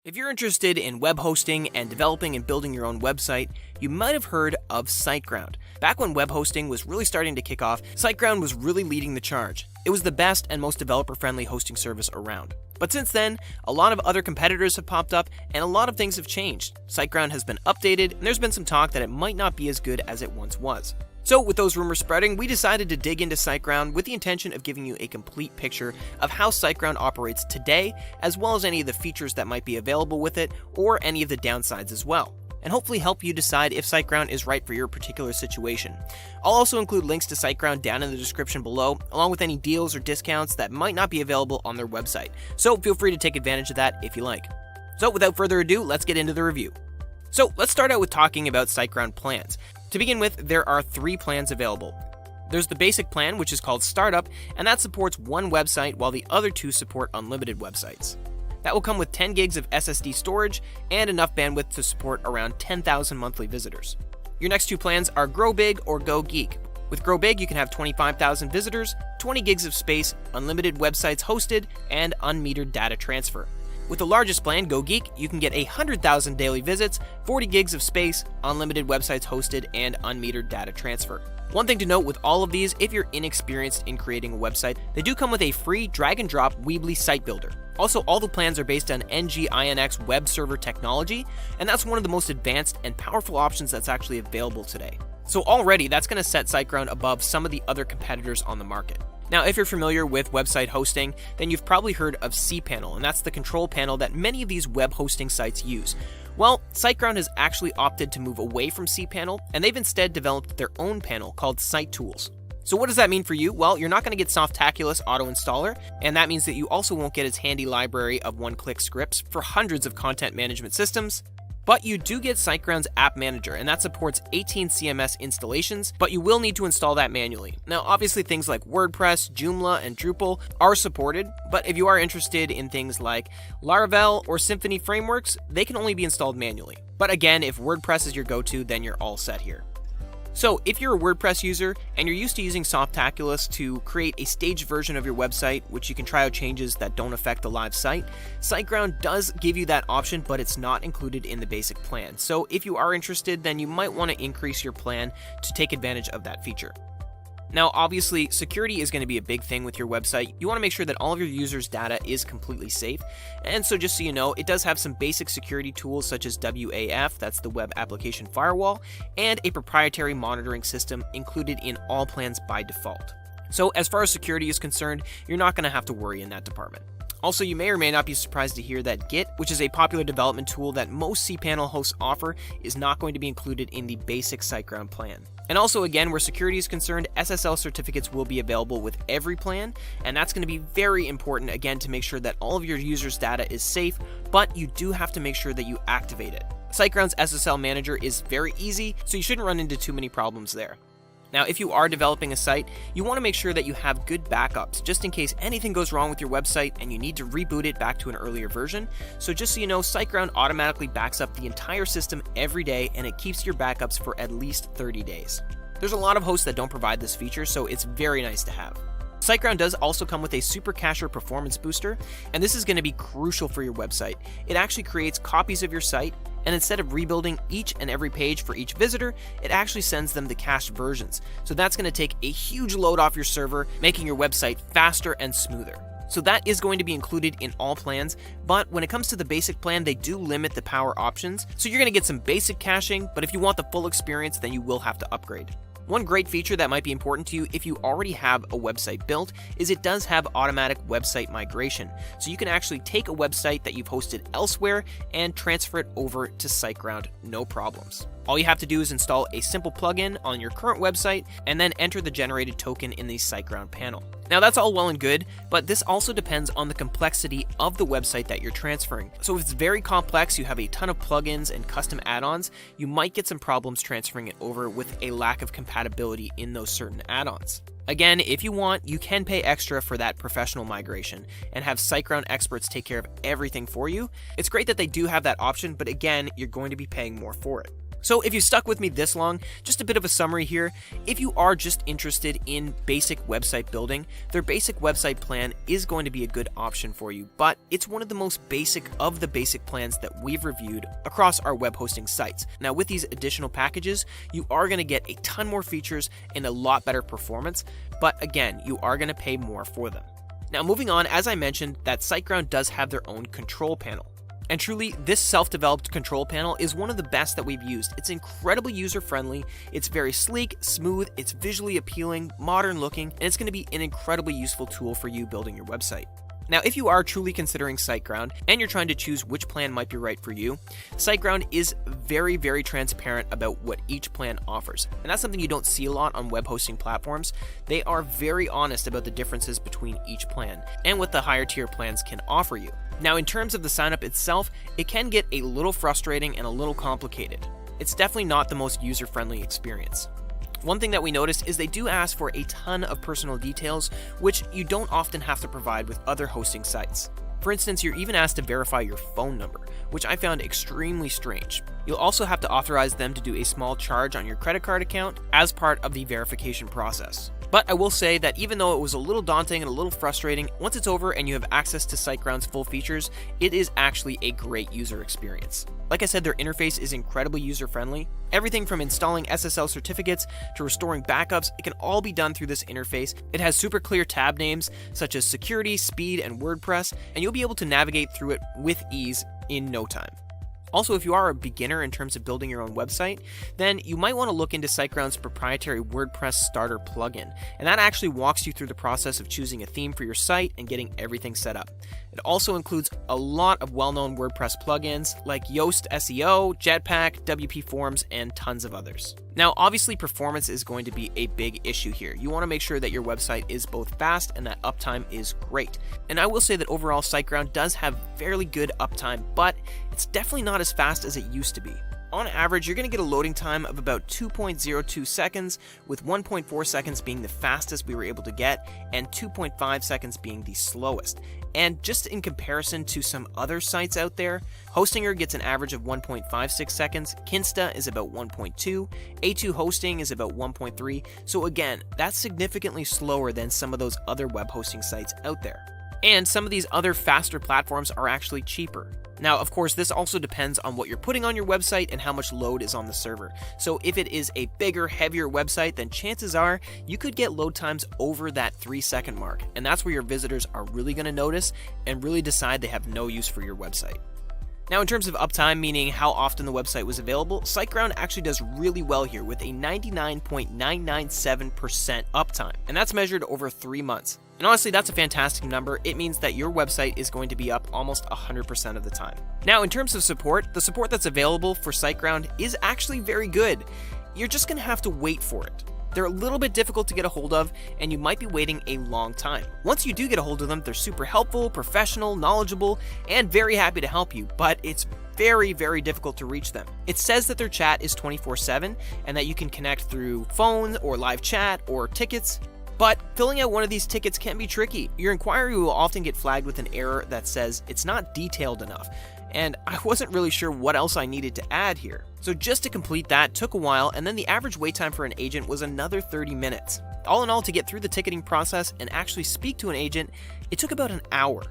If you're interested in web hosting and developing and building your own website, you might have heard of Siteground. Back when web hosting was really starting to kick off, Siteground was really leading the charge. It was the best and most developer-friendly hosting service around. But since then, a lot of other competitors have popped up and a lot of things have changed. Siteground has been updated and there's been some talk that it might not be as good as it once was. So with those rumors spreading, we decided to dig into Siteground with the intention of giving you a complete picture of how Siteground operates today, as well as any of the features that might be available with it, or any of the downsides as well, and hopefully help you decide if Siteground is right for your particular situation. I'll also include links to Siteground down in the description below, along with any deals or discounts that might not be available on their website, so feel free to take advantage of that if you like. So without further ado, let's get into the review. So let's start out with talking about Siteground Plans. To begin with, there are 3 plans available. There's the basic plan, which is called Startup, and that supports one website while the other 2 support unlimited websites. That will come with 10 gigs of SSD storage and enough bandwidth to support around 10,000 monthly visitors. Your next 2 plans are Grow Big or Go Geek. With Grow Big, you can have 25,000 visitors, 20 gigs of space, unlimited websites hosted, and unmetered data transfer. With the largest plan, Go Geek, you can get 100,000 daily visits, 40 gigs of space, unlimited websites hosted, and unmetered data transfer. One thing to note with all of these, if you're inexperienced in creating a website, they do come with a free drag-and-drop Weebly site builder. Also, all the plans are based on NGINX web server technology, and that's one of the most advanced and powerful options that's actually available today. So already, that's going to set Siteground above some of the other competitors on the market. Now, if you're familiar with website hosting, then you've probably heard of cPanel, and that's the control panel that many of these web hosting sites use. Well, Siteground has actually opted to move away from cPanel, and they've instead developed their own panel called Site Tools. So what does that mean for you? Well, you're not going to get Softaculous Auto Installer, and that means that you also won't get its handy library of one-click scripts for hundreds of content management systems. But you do get Siteground's App Manager, and that supports 18 CMS installations, but you will need to install that manually. Now, obviously things like WordPress, Joomla, and Drupal are supported, but if you are interested in things like Laravel or Symfony frameworks, they can only be installed manually. But again, if WordPress is your go-to, then you're all set here. So if you're a WordPress user and you're used to using Softaculous to create a staged version of your website, which you can try out changes that don't affect the live site, Siteground does give you that option, but it's not included in the basic plan. So if you are interested, then you might want to increase your plan to take advantage of that feature. Now, obviously, security is going to be a big thing with your website. You want to make sure that all of your users' data is completely safe. And so just so you know, it does have some basic security tools such as WAF, that's the Web Application Firewall, and a proprietary monitoring system included in all plans by default. So as far as security is concerned, you're not going to have to worry in that department. Also, you may or may not be surprised to hear that Git, which is a popular development tool that most cPanel hosts offer, is not going to be included in the basic Siteground plan. And also, again, where security is concerned, SSL certificates will be available with every plan, and that's going to be very important, again, to make sure that all of your users' data is safe, but you do have to make sure that you activate it. Siteground's SSL manager is very easy, so you shouldn't run into too many problems there. Now, if you are developing a site, you want to make sure that you have good backups, just in case anything goes wrong with your website and you need to reboot it back to an earlier version. So just so you know, Siteground automatically backs up the entire system every day, and it keeps your backups for at least 30 days. There's a lot of hosts that don't provide this feature, so it's very nice to have. Siteground does also come with a Super Cacher performance booster, and this is going to be crucial for your website. It actually creates copies of your site, and instead of rebuilding each and every page for each visitor, it actually sends them the cached versions. So that's going to take a huge load off your server, making your website faster and smoother. So that is going to be included in all plans, but when it comes to the basic plan, they do limit the power options. So you're going to get some basic caching, but if you want the full experience, then you will have to upgrade. One great feature that might be important to you if you already have a website built is it does have automatic website migration. So you can actually take a website that you've hosted elsewhere and transfer it over to Siteground, no problems. All you have to do is install a simple plugin on your current website and then enter the generated token in the Siteground panel. Now that's all well and good, but this also depends on the complexity of the website that you're transferring. So if it's very complex, you have a ton of plugins and custom add-ons, you might get some problems transferring it over with a lack of compatibility in those certain add-ons. Again, if you want, you can pay extra for that professional migration and have Siteground experts take care of everything for you. It's great that they do have that option, but again, you're going to be paying more for it. So if you stuck with me this long, just a bit of a summary here. If you are just interested in basic website building, their basic website plan is going to be a good option for you, but it's one of the most basic of the basic plans that we've reviewed across our web hosting sites. Now with these additional packages, you are going to get a ton more features and a lot better performance, but again, you are going to pay more for them. Now moving on, as I mentioned, that Siteground does have their own control panel. And truly, this self-developed control panel is one of the best that we've used. It's incredibly user-friendly, it's very sleek, smooth, it's visually appealing, modern looking, and it's going to be an incredibly useful tool for you building your website. Now, if you are truly considering Siteground and you're trying to choose which plan might be right for you, Siteground is very, very transparent about what each plan offers. And that's something you don't see a lot on web hosting platforms. They are very honest about the differences between each plan and what the higher tier plans can offer you. Now, in terms of the signup itself, it can get a little frustrating and a little complicated. It's definitely not the most user-friendly experience. One thing that we noticed is they do ask for a ton of personal details, which you don't often have to provide with other hosting sites. For instance, you're even asked to verify your phone number, which I found extremely strange. You'll also have to authorize them to do a small charge on your credit card account as part of the verification process. But I will say that even though it was a little daunting and a little frustrating, once it's over and you have access to Siteground's full features, it is actually a great user experience. Like I said, their interface is incredibly user-friendly. Everything from installing SSL certificates to restoring backups, it can all be done through this interface. It has super clear tab names such as security, speed, and WordPress, and you'll be able to navigate through it with ease in no time. Also, if you are a beginner in terms of building your own website, then you might want to look into Siteground's proprietary WordPress starter plugin, and that actually walks you through the process of choosing a theme for your site and getting everything set up. It also includes a lot of well-known WordPress plugins like Yoast SEO, Jetpack, WP Forms, and tons of others. Now, obviously, performance is going to be a big issue here. You want to make sure that your website is both fast and that uptime is great. And I will say that overall, Siteground does have fairly good uptime, but it's definitely not as fast as it used to be. On average, you're going to get a loading time of about 2.02 seconds, with 1.4 seconds being the fastest we were able to get, and 2.5 seconds being the slowest. And just in comparison to some other sites out there, Hostinger gets an average of 1.56 seconds, Kinsta is about 1.2, A2 Hosting is about 1.3, so again, that's significantly slower than some of those other web hosting sites out there. And some of these other faster platforms are actually cheaper. Now, of course, this also depends on what you're putting on your website and how much load is on the server. So if it is a bigger, heavier website, then chances are you could get load times over that 3-second mark. And that's where your visitors are really going to notice and really decide they have no use for your website. Now, in terms of uptime, meaning how often the website was available, Siteground actually does really well here with a 99.997% uptime, and that's measured over 3 months. And honestly, that's a fantastic number. It means that your website is going to be up almost 100% of the time. Now, in terms of support, the support that's available for Siteground is actually very good. You're just going to have to wait for it. They're a little bit difficult to get a hold of, and you might be waiting a long time. Once you do get a hold of them, they're super helpful, professional, knowledgeable, and very happy to help you, but it's very, very difficult to reach them. It says that their chat is 24/7 and that you can connect through phone or live chat or tickets, but filling out one of these tickets can be tricky. Your inquiry will often get flagged with an error that says it's not detailed enough, and I wasn't really sure what else I needed to add here. So just to complete that took a while, and then the average wait time for an agent was another 30 minutes. All in all, to get through the ticketing process and actually speak to an agent, it took about an hour.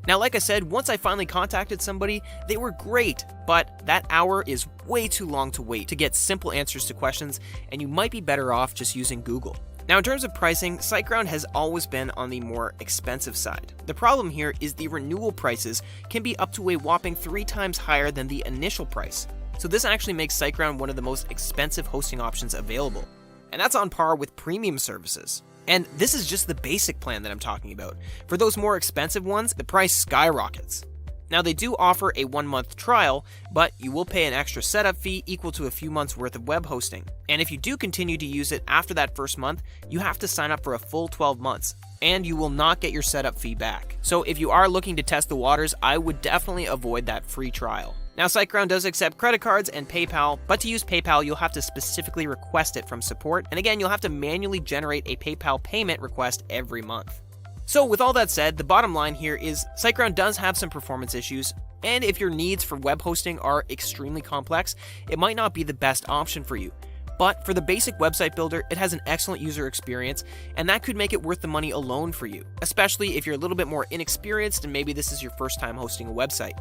Now, like I said, once I finally contacted somebody, they were great, but that hour is way too long to wait to get simple answers to questions, and you might be better off just using Google. Now, in terms of pricing, Siteground has always been on the more expensive side. The problem here is the renewal prices can be up to a whopping 3 times higher than the initial price. So this actually makes Siteground one of the most expensive hosting options available. And that's on par with premium services. And this is just the basic plan that I'm talking about. For those more expensive ones, the price skyrockets. Now, they do offer a 1-month trial, but you will pay an extra setup fee equal to a few months worth of web hosting. And if you do continue to use it after that first month, you have to sign up for a full 12 months, and you will not get your setup fee back. So if you are looking to test the waters, I would definitely avoid that free trial. Now, Siteground does accept credit cards and PayPal, but to use PayPal, you'll have to specifically request it from support, and again, you'll have to manually generate a PayPal payment request every month. So with all that said, the bottom line here is Siteground does have some performance issues, And if your needs for web hosting are extremely complex, it might not be the best option for you. But for the basic website builder, it has an excellent user experience, and that could make it worth the money alone for you, especially if you're a little bit more inexperienced and maybe this is your first time hosting a website.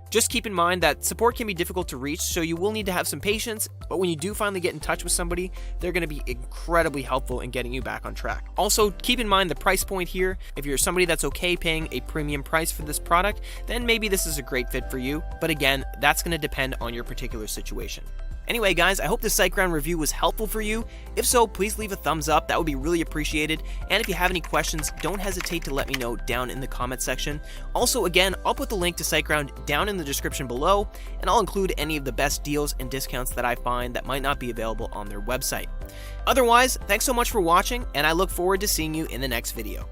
Just keep in mind that support can be difficult to reach, so you will need to have some patience, but when you do finally get in touch with somebody, they're going to be incredibly helpful in getting you back on track. Also, keep in mind the price point here. If you're somebody that's okay paying a premium price for this product, then maybe this is a great fit for you, but again, that's going to depend on your particular situation. Anyway, guys, I hope this SiteGround review was helpful for you. If so, please leave a thumbs up. That would be really appreciated. And if you have any questions, don't hesitate to let me know down in the comment section. Also, again, I'll put the link to SiteGround down in the description below, and I'll include any of the best deals and discounts that I find that might not be available on their website. Otherwise, thanks so much for watching, and I look forward to seeing you in the next video.